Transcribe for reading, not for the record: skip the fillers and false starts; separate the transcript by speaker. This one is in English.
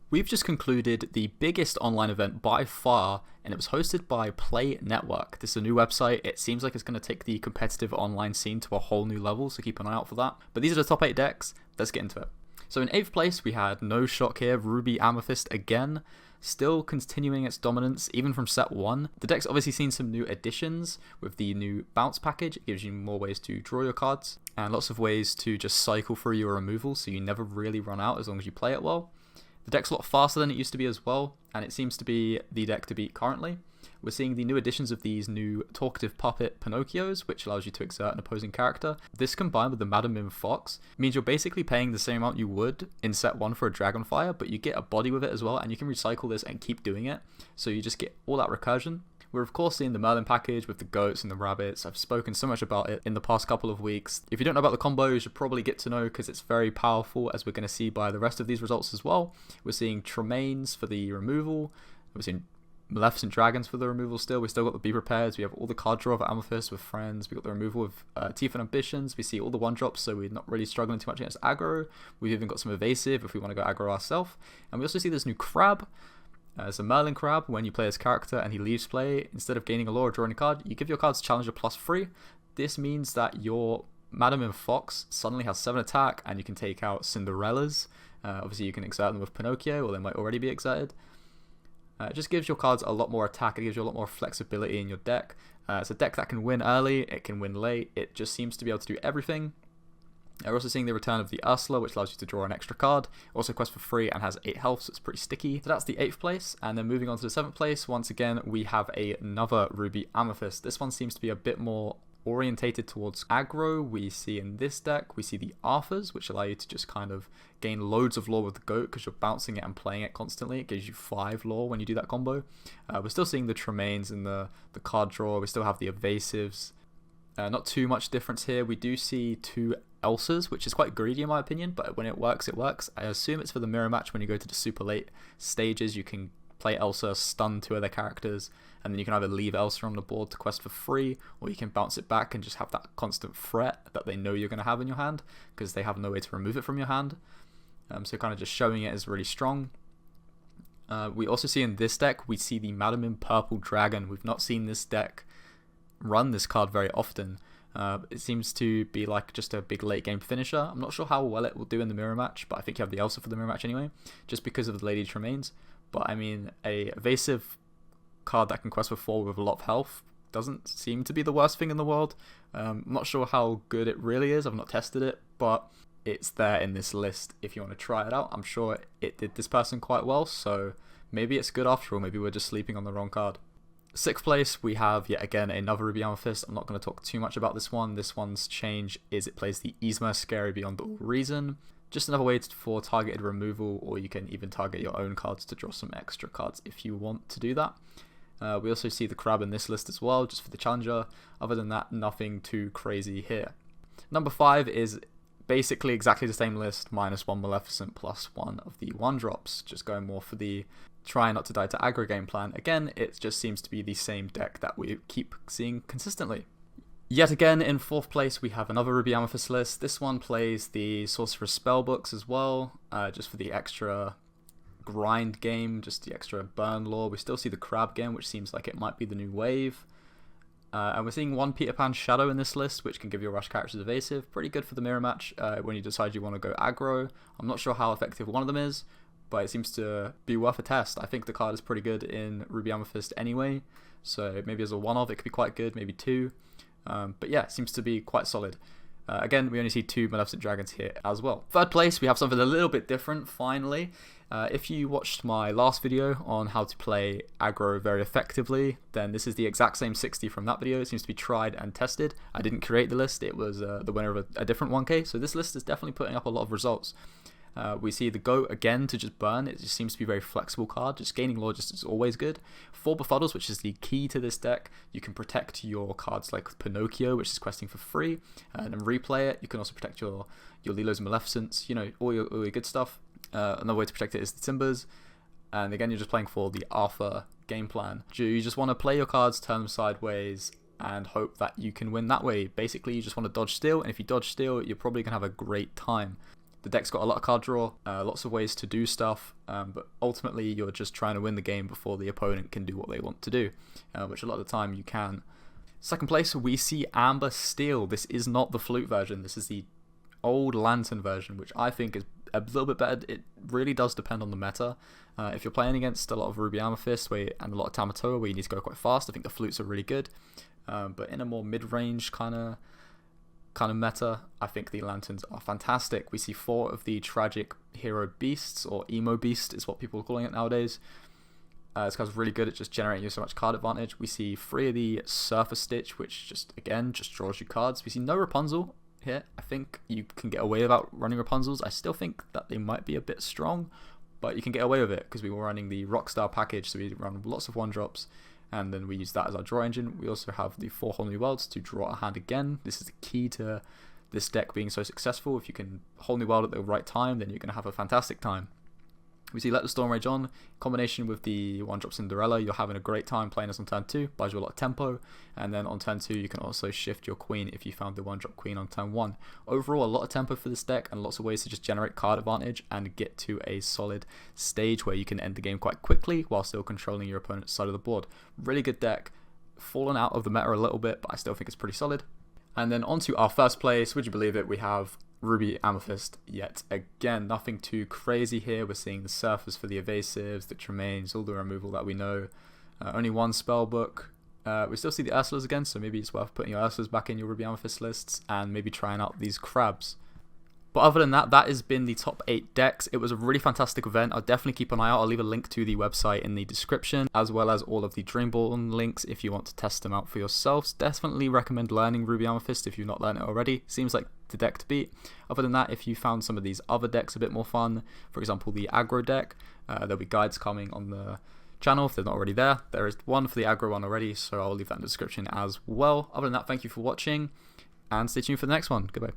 Speaker 1: We've just concluded the biggest online event by far, and it was hosted by Play Network. This is a new website. It seems like it's going to take the competitive online scene to a whole new level, so keep an eye out for that. But these are the top 8 decks. Let's get into it. So in 8th place, we had no shock here, Ruby Amethyst again, still continuing its dominance even from set 1. The deck's obviously seen some new additions with the new bounce package. It gives you more ways to draw your cards and lots of ways to just cycle through your removal, so you never really run out as long as you play it well. The deck's a lot faster than it used to be as well, and it seems to be the deck to beat currently. We're seeing the new additions of these new talkative puppet Pinocchios, which allows you to exert an opposing character. This combined with the Madam Mim Fox means you're basically paying the same amount you would in set 1 for a Dragonfire, but you get a body with it as well, and you can recycle this and keep doing it, so you just get all that recursion. We're of course seeing the Merlin package with the goats and the rabbits. I've spoken so much about it in the past couple of weeks. If you don't know about the combo, you should probably get to know because it's very powerful, as we're going to see by the rest of these results as well. We're seeing Tremaines for the removal. We're seeing Maleficent Dragons for the removal still. We still got the Be Prepared. We have all the card draw of Amethyst with friends. We got the removal of Teeth and Ambitions. We see all the 1-drops, so we're not really struggling too much against aggro. We've even got some evasive if we want to go aggro ourselves. And we also see this new crab. As a Merlin Crab, when you play his character and he leaves play, instead of gaining a law or drawing a card, you give your cards Challenger +3. This means that your Madam Mim Fox suddenly has 7 attack and you can take out Cinderellas. Obviously you can exert them with Pinocchio, or they might already be exerted. It just gives your cards a lot more attack, it gives you a lot more flexibility in your deck. It's a deck that can win early, it can win late, it just seems to be able to do everything. We're also seeing the return of the Ursula, which allows you to draw an extra card. Also quests for free and has 8 health, so it's pretty sticky. So that's the 8th place, and then moving on to the 7th place, once again we have another Ruby Amethyst. This one seems to be a bit more orientated towards aggro. We see in this deck, we see the Arthurs, which allow you to just kind of gain loads of lore with the goat because you're bouncing it and playing it constantly. It gives you 5 lore when you do that combo. We're still seeing the Tremaines in the card draw. We still have the evasives. Not too much difference here. We do see 2 Elsas, which is quite greedy in my opinion, but when it works, it works. I assume it's for the mirror match. When you go to the super late stages, you can play Elsa, stun 2 other characters, and then you can either leave Elsa on the board to quest for free, or you can bounce it back and just have that constant threat that they know you're going to have in your hand, because they have no way to remove it from your hand. So kind of just showing it is really strong. We also see in this deck, we see the Madam Mim Purple Dragon. We've not seen this deck run this card very often. It seems to be like just a big late game finisher. I'm not sure how well it will do in the mirror match, but I think you have the Elsa for the mirror match anyway, just because of the Lady Tremaines. But I mean, a evasive card that can quest for 4 with a lot of health doesn't seem to be the worst thing in the world. I'm not sure how good it really is. I've not tested it, but it's there in this list if you want to try it out. I'm sure it did this person quite well, so maybe it's good after all. Maybe we're just sleeping on the wrong card. 6th place, we have yet again another Ruby Amethyst. I'm not going to talk too much about this one. This one's change is it plays the Yzma Scary Beyond All Reason. Just another way for targeted removal, or you can even target your own cards to draw some extra cards if you want to do that. We also see the Crab in this list as well, just for the Challenger. Other than that, nothing too crazy here. Number 5 is basically exactly the same list, -1 Maleficent +1 of the 1-drops, just going more for the try not to die to aggro game plan. Again, it just seems to be the same deck that we keep seeing consistently. Yet again, in 4th place, we have another Ruby Amethyst list. This one plays the Sorcerer's Spellbooks as well, just for the extra grind game, just the extra burn lore. We still see the Crab game, which seems like it might be the new wave. And we're seeing 1 Peter Pan Shadow in this list, which can give your rush characters evasive. Pretty good for the mirror match when you decide you want to go aggro. I'm not sure how effective one of them is, but it seems to be worth a test. I think the card is pretty good in Ruby Amethyst anyway, so maybe as a one-off it could be quite good, maybe 2. But yeah, it seems to be quite solid. Again, we only see 2 Maleficent Dragons here as well. 3rd place, we have something a little bit different, finally. If you watched my last video on how to play aggro very effectively, then this is the exact same 60 from that video. It seems to be tried and tested. I didn't create the list, it was the winner of a different 1K, so this list is definitely putting up a lot of results. We see the Goat again to just burn. It just seems to be a very flexible card. Just gaining lore just is always good. 4 Befuddles, which is the key to this deck. You can protect your cards like Pinocchio, which is questing for free, and then replay it. You can also protect your Lilos and Maleficents, you know, all your good stuff. Another way to protect it is the Timbers. And again, you're just playing for the Arthur game plan. You just want to play your cards, turn them sideways, and hope that you can win that way. Basically, you just want to dodge steal, and if you dodge steal, you're probably going to have a great time. The deck's got a lot of card draw, lots of ways to do stuff, but ultimately you're just trying to win the game before the opponent can do what they want to do, which a lot of the time you can. Second place, we see Amber Steel. This is not the Flute version, this is the old Lantern version, which I think is a little bit better. It really does depend on the meta. If you're playing against a lot of Ruby Amethyst and a lot of Tamatoa where you need to go quite fast, I think the Flutes are really good. But in a more mid-range kind of meta, I think the Lanterns are fantastic. We see 4 of the Tragic Hero Beasts, or Emo Beast is what people are calling it nowadays. This guy's really good at just generating you so much card advantage. We see 3 of the Surfer Stitch, which just draws you cards. We see no Rapunzel here. I think you can get away without running Rapunzels. I still think that they might be a bit strong, but you can get away with it because we were running the Rockstar package, so we run lots of 1-drops, and then we use that as our draw engine. We also have the 4 Whole New Worlds to draw a hand again. This is the key to this deck being so successful. If you can Whole New World at the right time, then you're going to have a fantastic time. We see Let the Storm Rage On, in combination with the 1-drop Cinderella, you're having a great time playing this on turn 2, buys you a lot of tempo, and then on turn 2 you can also shift your Queen if you found the 1-drop Queen on turn 1. Overall, a lot of tempo for this deck and lots of ways to just generate card advantage and get to a solid stage where you can end the game quite quickly while still controlling your opponent's side of the board. Really good deck, fallen out of the meta a little bit, but I still think it's pretty solid. And then on to our first place, would you believe it, we have Ruby Amethyst yet again. Nothing too crazy here. We're seeing the Surfers for the Evasives, the Tremaines, all the removal that we know. Only 1 spell book. We still see the Ursulas again, so maybe it's worth putting your Ursulas back in your Ruby Amethyst lists and maybe trying out these Crabs. But other than that, that has been the top 8 decks. It was a really fantastic event. I'll definitely keep an eye out. I'll leave a link to the website in the description, as well as all of the Dreamborn links if you want to test them out for yourselves. Definitely recommend learning Ruby Amethyst if you've not learned it already. Seems like the deck to beat. Other than that, if you found some of these other decks a bit more fun, for example the aggro deck, there'll be guides coming on the channel if they're not already there. There is one for the aggro one already, so I'll leave that in the description as well. Other than that, thank you for watching, and stay tuned for the next one. Goodbye.